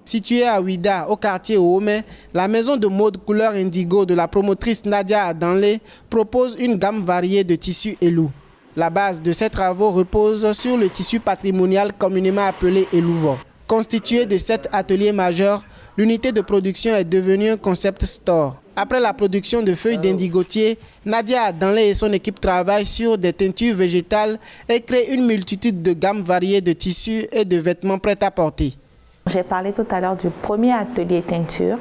Située à Ouida, au quartier Ouomé, la maison de mode couleur indigo de la promotrice Nadia Adanlé propose une gamme variée de tissus Elou. La base de ces travaux repose sur le tissu patrimonial communément appelé Elouvo. Constituée de 7 ateliers majeurs, l'unité de production est devenue un concept store. Après la production de feuilles d'indigotier, Nadia Adanlé et son équipe travaillent sur des teintures végétales et créent une multitude de gammes variées de tissus et de vêtements prêts à porter. J'ai parlé tout à l'heure du premier atelier teinture.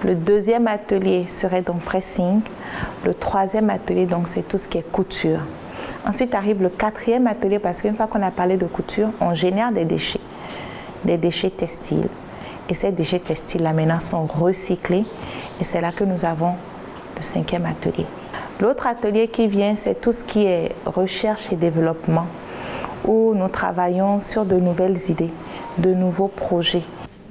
Le deuxième atelier serait donc pressing. Le troisième atelier, donc, c'est tout ce qui est couture. Ensuite arrive le quatrième atelier parce qu'une fois qu'on a parlé de couture, on génère des déchets textiles. Et ces déchets textiles-là maintenant sont recyclés. Et c'est là que nous avons le cinquième atelier. L'autre atelier qui vient, c'est tout ce qui est recherche et développement, où nous travaillons sur de nouvelles idées, de nouveaux projets.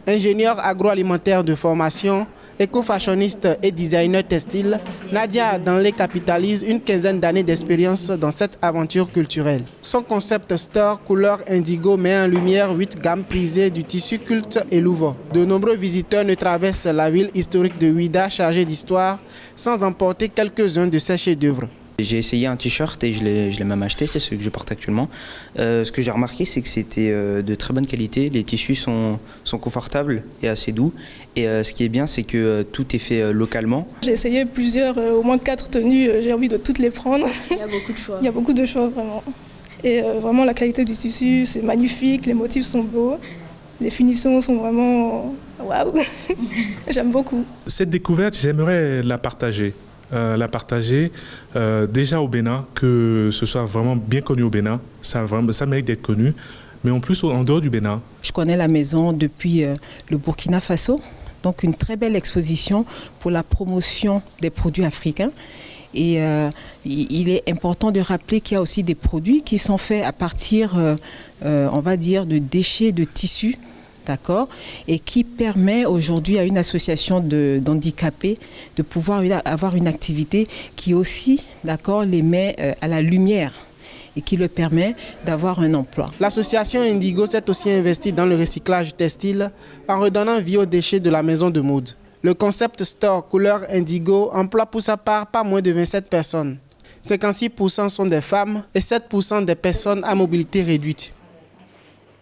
Ingénieure agroalimentaire de formation, éco-fashioniste et designer textile, Nadia Adanlé capitalise une quinzaine d'années d'expérience dans cette aventure culturelle. Son concept store couleur indigo met en lumière 8 gammes prisées du tissu culte Elouvo. De nombreux visiteurs ne traversent la ville historique de Ouida chargée d'histoire sans emporter quelques-uns de ses chefs-d'œuvre. J'ai essayé un t-shirt et je l'ai même acheté, c'est ce que je porte actuellement. Ce que j'ai remarqué, c'est que c'était de très bonne qualité. Les tissus sont confortables et assez doux. Et ce qui est bien, c'est que tout est fait localement. J'ai essayé au moins 4 tenues, j'ai envie de toutes les prendre. Il y a beaucoup de choix. Il y a beaucoup de choix, vraiment. Et vraiment, la qualité du tissu, c'est magnifique, les motifs sont beaux, les finitions sont vraiment waouh. J'aime beaucoup. Cette découverte, j'aimerais la partager. Déjà au Bénin, que ce soit vraiment bien connu au Bénin, ça mérite d'être connu, mais en plus en dehors du Bénin. Je connais la maison depuis le Burkina Faso, donc une très belle exposition pour la promotion des produits africains. Et il est important de rappeler qu'il y a aussi des produits qui sont faits à partir, on va dire, de déchets de tissus. D'accord, et qui permet aujourd'hui à une association d'handicapés de pouvoir avoir une activité qui aussi, d'accord, les met à la lumière et qui le permet d'avoir un emploi. L'association Indigo s'est aussi investie dans le recyclage textile en redonnant vie aux déchets de la maison de mode. Le concept store couleur indigo emploie pour sa part pas moins de 27 personnes. 56% sont des femmes et 7% des personnes à mobilité réduite.